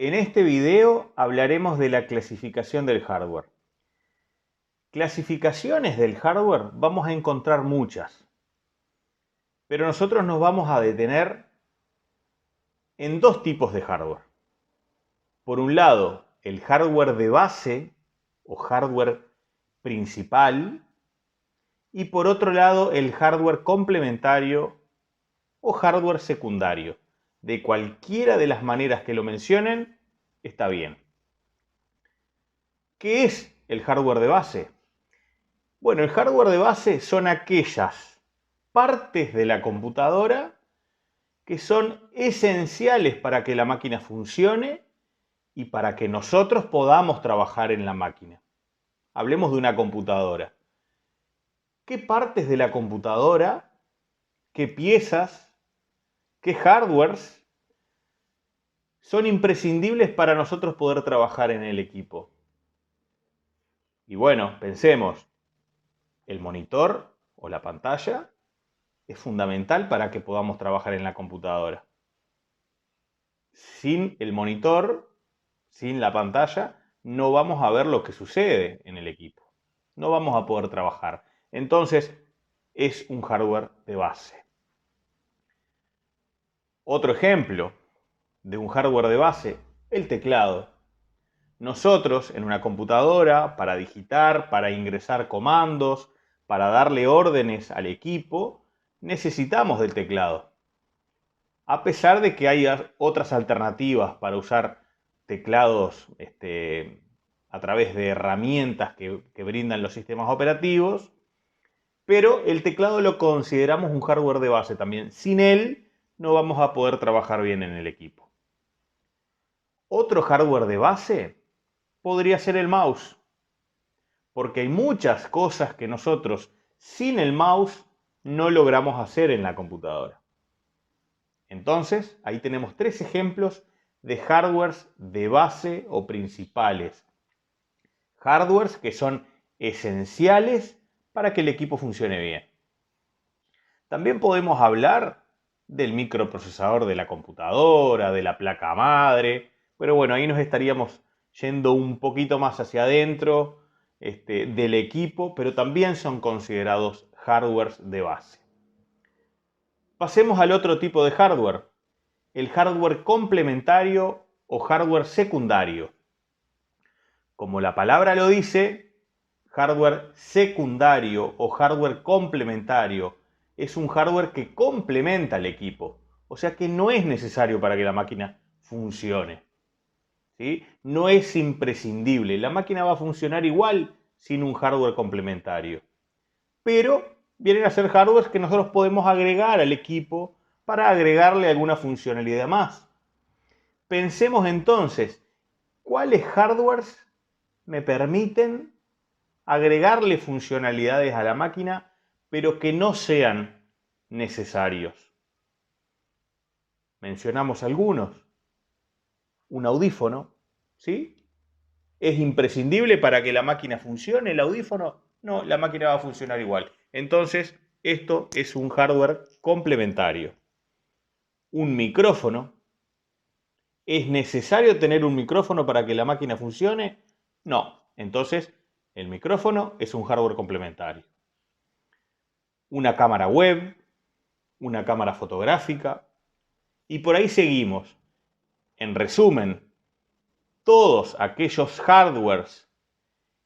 En este video hablaremos de la clasificación del hardware. Clasificaciones del hardware vamos a encontrar muchas, pero nosotros nos vamos a detener en dos tipos de hardware. Por un lado, el hardware de base o hardware principal, y por otro lado, el hardware complementario o hardware secundario. De cualquiera de las maneras que lo mencionen, está bien. ¿Qué es el hardware de base? Bueno, el hardware de base son aquellas partes de la computadora que son esenciales para que la máquina funcione y para que nosotros podamos trabajar en la máquina. Hablemos de una computadora. ¿Qué partes de la computadora, qué piezas, qué hardwares son imprescindibles para nosotros poder trabajar en el equipo? Y bueno, pensemos, el monitor o la pantalla es fundamental para que podamos trabajar en la computadora. Sin el monitor, sin la pantalla, no vamos a ver lo que sucede en el equipo. No vamos a poder trabajar. Entonces, es un hardware de base. Otro ejemplo de un hardware de base, el teclado. Nosotros en una computadora, para digitar, para ingresar comandos, para darle órdenes al equipo, necesitamos del teclado. A pesar de que hay otras alternativas para usar teclados a través de herramientas que brindan los sistemas operativos, pero el teclado lo consideramos un hardware de base también. Sin él no vamos a poder trabajar bien en el equipo. Otro hardware de base podría ser el mouse, porque hay muchas cosas que nosotros sin el mouse no logramos hacer en la computadora. Entonces, ahí tenemos tres ejemplos de hardwares de base o principales. Hardwares que son esenciales para que el equipo funcione bien. También podemos hablar del microprocesador de la computadora, de la placa madre, pero bueno, ahí nos estaríamos yendo un poquito más hacia adentro del equipo, pero también son considerados hardwares de base. Pasemos al otro tipo de hardware, el hardware complementario o hardware secundario. Como la palabra lo dice, hardware secundario o hardware complementario es un hardware que complementa al equipo, o sea que no es necesario para que la máquina funcione. ¿Sí? No es imprescindible, la máquina va a funcionar igual sin un hardware complementario. Pero vienen a ser hardwares que nosotros podemos agregar al equipo para agregarle alguna funcionalidad más. Pensemos entonces, ¿cuáles hardwares me permiten agregarle funcionalidades a la máquina, pero que no sean necesarios? Mencionamos algunos. Un audífono, ¿sí? ¿Es imprescindible para que la máquina funcione el audífono? No, la máquina va a funcionar igual. Entonces, esto es un hardware complementario. Un micrófono. ¿Es necesario tener un micrófono para que la máquina funcione? No. Entonces, el micrófono es un hardware complementario. Una cámara web, una cámara fotográfica, y por ahí seguimos. En resumen, todos aquellos hardwares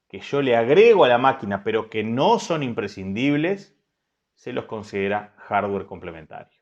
que yo le agrego a la máquina pero que no son imprescindibles, se los considera hardware complementario.